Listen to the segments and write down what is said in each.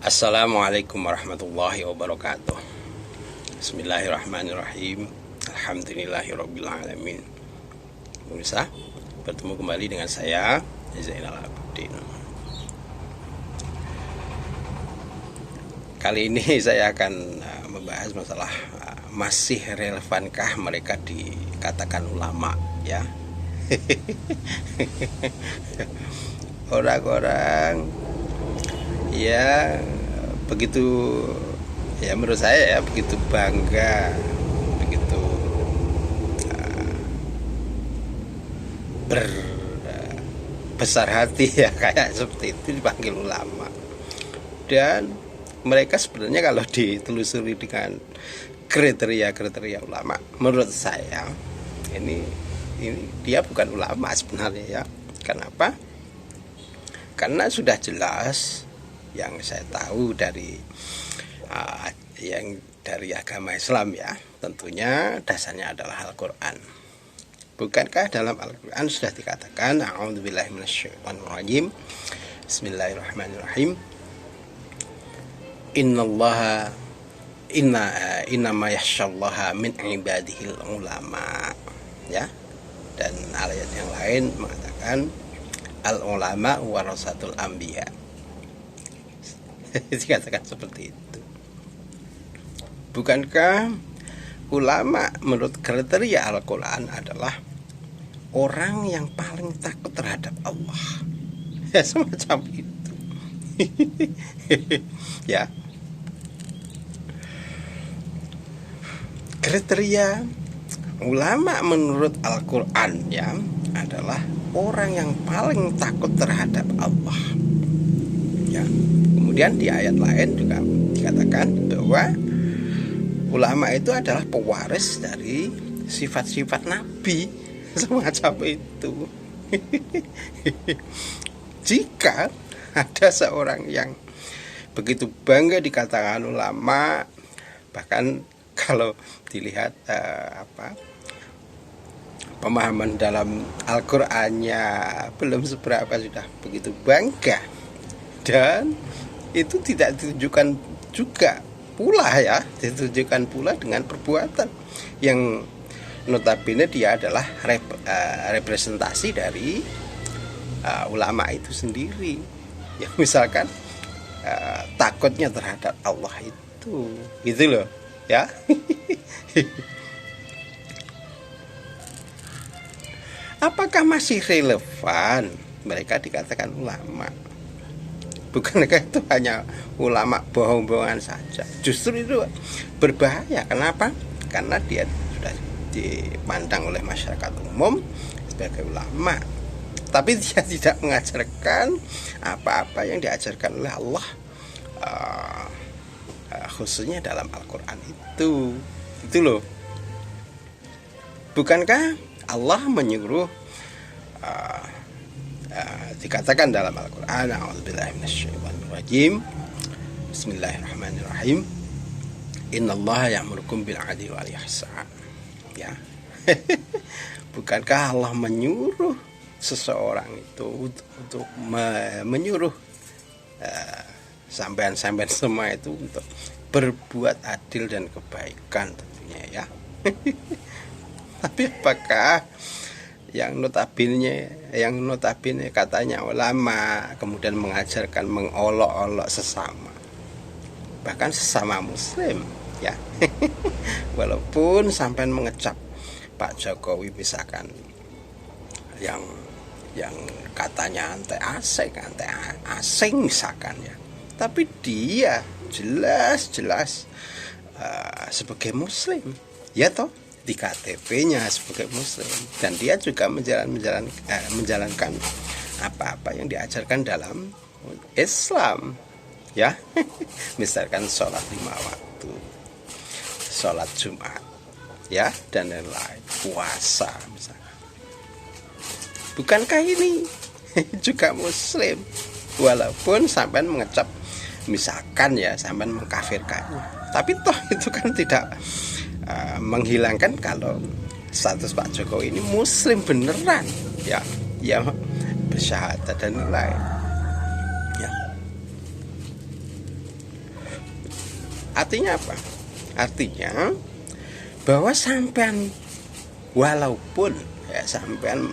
Assalamualaikum warahmatullahi wabarakatuh. Bismillahirrahmanirrahim. Alhamdulillahirrabbilalamin. Pemirsa, bertemu kembali dengan saya Zainal Abidin. Kali ini saya akan membahas masalah masih relevankah mereka dikatakan ulama, ya. Orang-orang ya begitu, ya menurut saya ya begitu bangga, begitu berbesar hati ya, kayak seperti itu dipanggil ulama. Dan mereka sebenarnya kalau ditelusuri dengan kriteria ulama, menurut saya ini dia bukan ulama sebenarnya ya. Kenapa? Karena sudah jelas yang saya tahu dari agama Islam ya, tentunya dasarnya adalah Al-Quran. Bukankah dalam Al-Quran sudah dikatakan a'udzubillahi minasyaitonirrajim, bismillahirrahmanirrahim, innama yakhsyallaha min ibadihil ulama, ya. Dan ayat yang lain mengatakan al-ulama warasatul anbiya. Dikatakan seperti itu. Bukankah ulama menurut kriteria Al-Quran adalah orang yang paling takut terhadap Allah? Ya semacam itu. Ya. Kriteria ulama menurut Al-Quran ya adalah orang yang paling takut terhadap Allah. Ya. Kemudian di ayat lain juga dikatakan bahwa ulama itu adalah pewaris dari sifat-sifat Nabi, semacam itu. Jika ada seorang yang begitu bangga dikatakan ulama, bahkan kalau dilihat pemahaman dalam Al-Qur'annya belum seberapa sudah begitu bangga, dan itu tidak ditunjukkan juga pula ya, ditunjukkan pula dengan perbuatan yang notabene dia adalah representasi dari ulama itu sendiri. Ya misalkan takutnya terhadap Allah itu, gitu loh ya. Apakah masih relevan mereka dikatakan ulama? Bukankah itu hanya ulama bohong-bohongan saja? Justru itu berbahaya. Kenapa? Karena dia sudah dipandang oleh masyarakat umum sebagai ulama, tapi dia tidak mengajarkan apa-apa yang diajarkan oleh Allah, khususnya dalam Al-Quran itu loh. Bukankah Allah menyuruh dikatakan dalam Al-Quran a'udzubillahi minasyaitonirrajim, bismillahirrahmanirrahim, innallaha ya'murukum bil 'adli wal ihsan, ya. Bukankah Allah menyuruh seseorang itu untuk menyuruh sampean-sampean semua itu untuk berbuat adil dan kebaikan tentunya ya. Tapi apakah yang notabene katanya ulama kemudian mengajarkan mengolok-olok sesama, bahkan sesama muslim ya? Walaupun sampai mengecap Pak Jokowi misalkan yang katanya anti asing misalkan ya, tapi dia jelas sebagai muslim ya toh, di KTP-nya sebagai muslim, dan dia juga menjalankan apa-apa yang diajarkan dalam Islam ya. Misalkan sholat 5 waktu, sholat Jumat ya, dan lain-lain, puasa misalkan. Bukankah ini juga muslim, walaupun sampai mengecap misalkan ya, sampai mengkafirkannya, tapi toh itu kan tidak menghilangkan kalau status Pak Jokowi ini muslim beneran ya, yang ya, bersyahadat dan lain-lain. Ya. Artinya apa? Artinya bahwa sampean walaupun ya sampean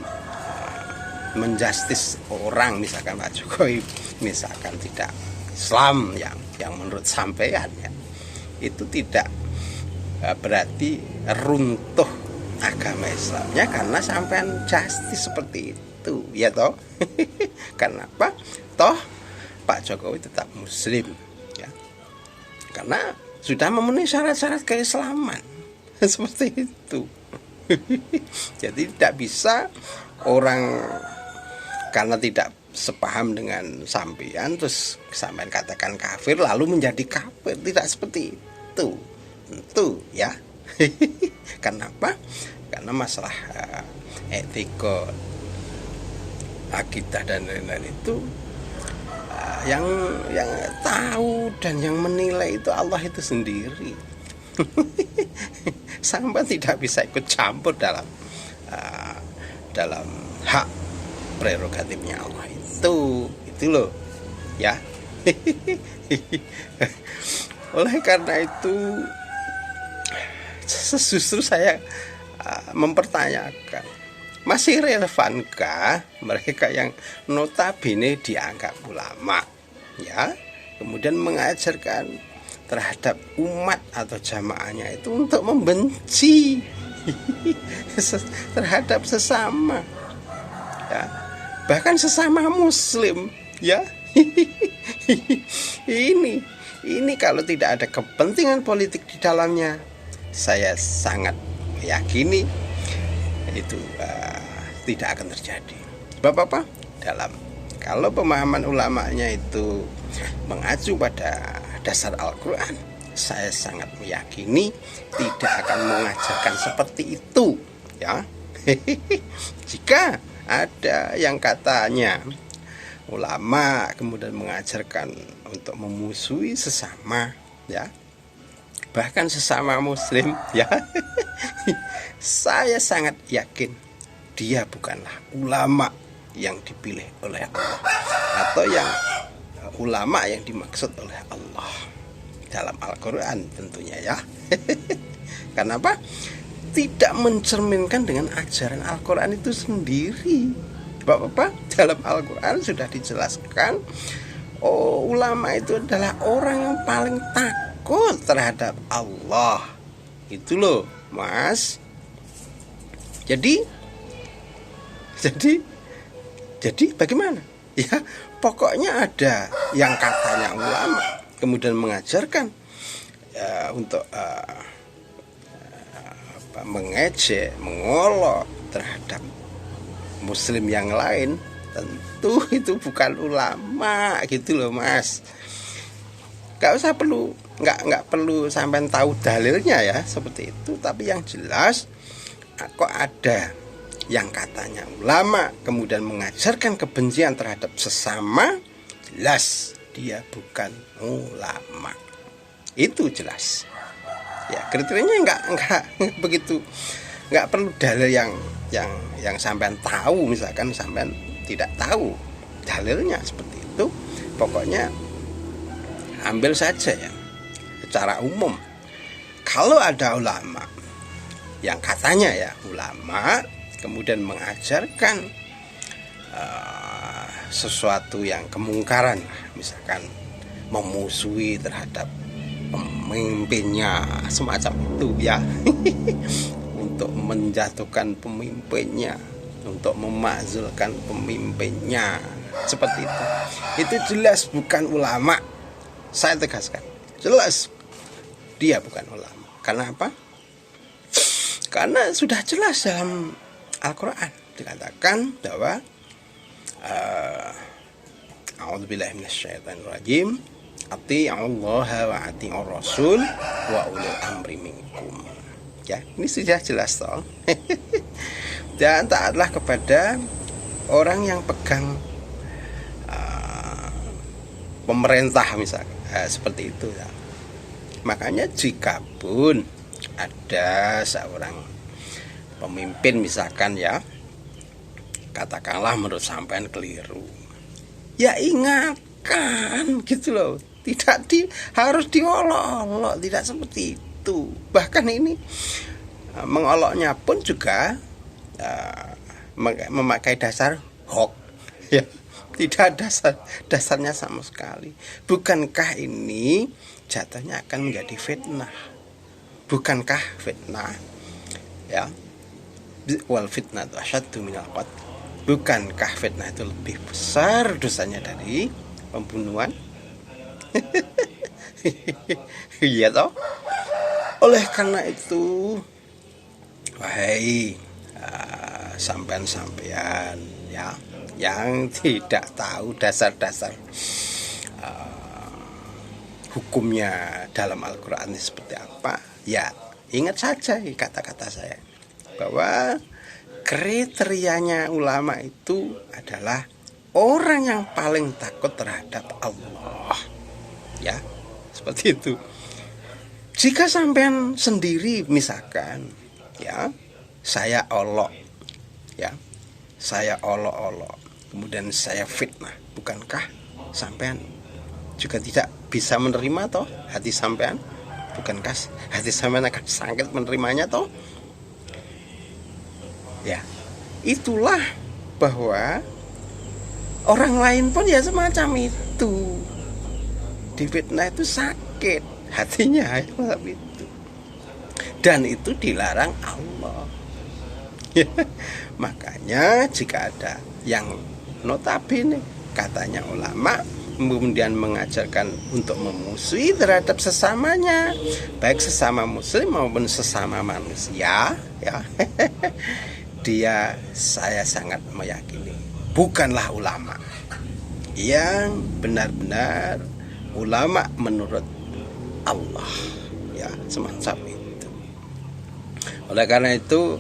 menjustis orang, misalkan Pak Jokowi misalkan tidak Islam yang menurut sampean ya, itu tidak berarti runtuh agama Islamnya karena sampean justice seperti itu ya toh. Kenapa? Toh Pak Jokowi tetap muslim ya, karena sudah memenuhi syarat-syarat keislaman. Seperti itu. Jadi tidak bisa orang karena tidak sepaham dengan sampean terus sampean katakan kafir lalu menjadi kafir. Tidak seperti itu. Tentu ya. Kenapa? Karena masalah etika, akidah dan lain-lain itu yang tahu dan yang menilai itu Allah itu sendiri. Sampai tidak bisa ikut campur dalam hak prerogatifnya Allah itu loh ya. Oleh karena itu justru saya mempertanyakan, masih relevankah mereka yang notabene dianggap ulama ya kemudian mengajarkan terhadap umat atau jamaahnya itu untuk membenci terhadap sesama ya, bahkan sesama muslim ya. ini kalau tidak ada kepentingan politik di dalamnya, saya sangat meyakini itu tidak akan terjadi. Bapak-bapak, kalau pemahaman ulamanya itu mengacu pada dasar Al-Quran, saya sangat meyakini tidak akan mengajarkan seperti itu ya. Jika ada yang katanya ulama kemudian mengajarkan untuk memusuhi sesama ya, bahkan sesama muslim ya, saya sangat yakin dia bukanlah ulama yang dipilih oleh Allah atau yang ulama yang dimaksud oleh Allah dalam Al-Quran tentunya ya. Kenapa? Tidak mencerminkan dengan ajaran Al-Quran itu sendiri. Bapak-bapak, dalam Al-Quran sudah dijelaskan, ulama itu adalah orang yang paling takut terhadap Allah. Itu loh Mas. Jadi bagaimana? Ya, pokoknya ada yang katanya ulama kemudian mengajarkan untuk mengejek, mengolok terhadap muslim yang lain, tentu itu bukan ulama gitu loh Mas. Nggak perlu sampai tahu dalilnya ya seperti itu, tapi yang jelas kok ada yang katanya ulama kemudian mengajarkan kebencian terhadap sesama, jelas dia bukan ulama. Itu jelas. Ya, kriterianya enggak begitu. Enggak perlu dalil yang sampean tahu, misalkan sampean tidak tahu dalilnya seperti itu. Pokoknya ambil saja ya. Secara umum kalau ada ulama yang katanya ya ulama kemudian mengajarkan sesuatu yang kemungkaran, misalkan memusuhi terhadap pemimpinnya semacam itu ya, untuk menjatuhkan pemimpinnya, untuk memakzulkan pemimpinnya seperti itu jelas bukan ulama. Saya tegaskan, jelas dia bukan ulama. Karena apa? Karena sudah jelas dalam Al-Quran dikatakan bahwa a'udzubillahi minasyaitonirrajim, ati'ullaha wa ati'ur rasul wa ulil amri minkum. Ya, ini sudah jelas toh. Dan taatlah kepada orang yang pegang pemerintah misalnya seperti itu ya. Makanya jika pun ada seorang pemimpin misalkan ya, katakanlah menurut sampean keliru, ya ingatkan gitu loh, harus diolok-olok, tidak seperti itu. Bahkan ini mengoloknya pun juga memakai dasar hoax, ya. Tidak ada dasarnya sama sekali. Bukankah ini jatuhnya akan menjadi fitnah? Bukankah fitnah, ya, wal fitnah asyaddu minal qatl? Bukankah fitnah itu lebih besar dosanya dari pembunuhan? Iya toh. Oleh karena itu, wahai sampean-sampean, ya, yang tidak tahu dasar-dasar hukumnya dalam Al-Quran ini seperti apa, ya ingat saja kata-kata saya bahwa kriterianya ulama itu adalah orang yang paling takut terhadap Allah, ya, seperti itu. Jika sampean sendiri misalkan, ya, saya olok, ya, saya olok-olok, kemudian saya fitnah, bukankah sampean juga tidak bisa menerima toh hati sampean? Bukankah hati sampean akan sakit menerimanya toh? Ya, itulah bahwa orang lain pun ya semacam itu. Difitnah itu sakit hatinya, itu. Dan itu dilarang Allah. Makanya jika ada yang notabene katanya ulama kemudian mengajarkan untuk memusuhi terhadap sesamanya, baik sesama muslim maupun sesama manusia, ya, dia, saya sangat meyakini bukanlah ulama yang benar-benar ulama menurut Allah, ya, semacam itu. Oleh karena itu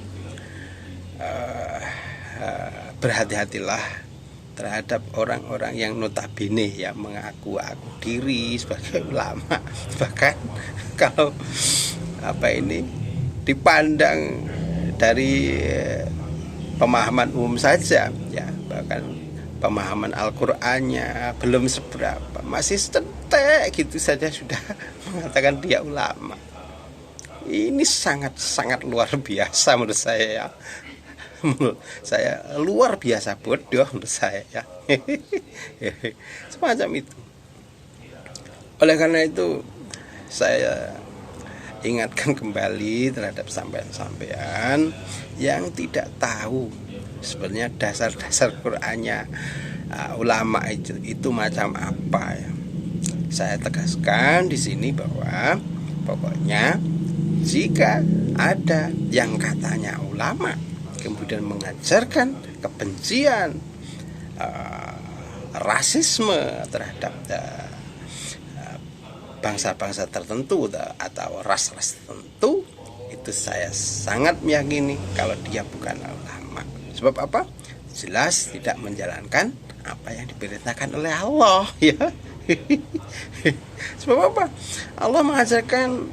berhati-hatilah terhadap orang-orang yang notabene ya mengaku diri sebagai ulama, bahkan kalau dipandang dari pemahaman umum saja, ya, bahkan pemahaman Al-Qur'annya belum seberapa, masih setetek gitu saja sudah mengatakan dia ulama. Ini sangat luar biasa menurut saya, ya. Menurut saya luar biasa bodoh menurut saya, ya. Semacam itu. Oleh karena itu saya ingatkan kembali terhadap sampean-sampean yang tidak tahu sebenarnya dasar-dasar Qur'annya ulama itu macam apa, ya. Saya tegaskan di sini bahwa pokoknya jika ada yang katanya ulama kemudian mengajarkan kebencian, rasisme terhadap bangsa-bangsa tertentu atau ras-ras tertentu, itu saya sangat meyakini kalau dia bukan ulama. Sebab apa? Jelas tidak menjalankan apa yang diperintahkan oleh Allah, ya. Sebab apa? Allah mengajarkan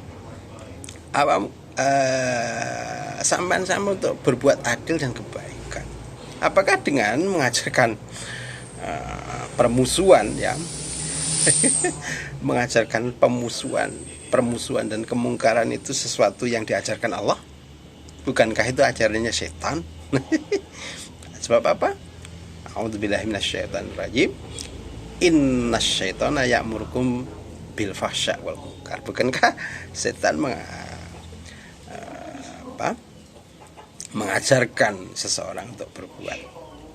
sampean-sampean untuk berbuat adil dan kebaikan. Apakah dengan mengajarkan permusuhan, ya, mengajarkan permusuhan dan kemungkaran itu sesuatu yang diajarkan Allah? Bukankah itu ajarannya setan? Sebab apa? A'udzubillahi minasyaitonirrajim. Innasyaitona ya'murukum bil fahsya wal munkar. Bukankah setan mengajarkan seseorang untuk berbuat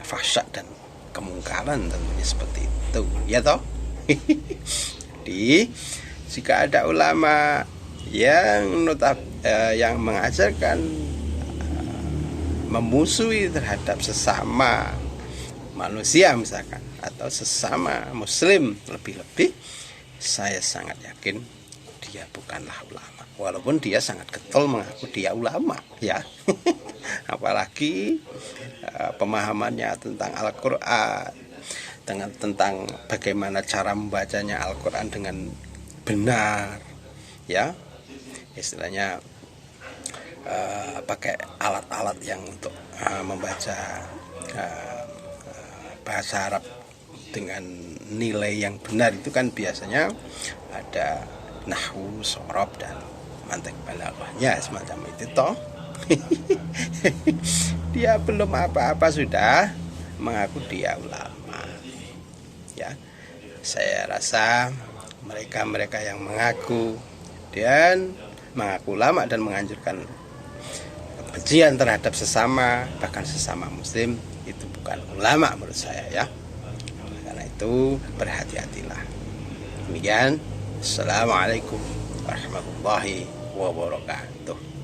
fahsya dan kemungkaran, tentunya seperti itu, ya toh. Jadi jika ada ulama yang yang mengajarkan memusuhi terhadap sesama manusia misalkan atau sesama muslim, lebih-lebih saya sangat yakin dia bukanlah ulama, walaupun dia sangat getol mengaku dia ulama, ya. Apalagi pemahamannya tentang Al-Quran, tentang bagaimana cara membacanya Al-Quran dengan benar, ya, istilahnya pakai alat-alat yang untuk membaca bahasa Arab dengan nilai yang benar itu kan biasanya ada nahwu, sorob, dan mantek balaghahnya semacam itu toh. Dia belum apa-apa sudah mengaku dia ulama. Ya, saya rasa mereka yang mengaku dan mengaku ulama dan menganjurkan kebencian terhadap sesama, bahkan sesama muslim, itu bukan ulama menurut saya ya. Karena itu berhati-hatilah. Demikian, assalamualaikum warahmatullahi wabarakatuh.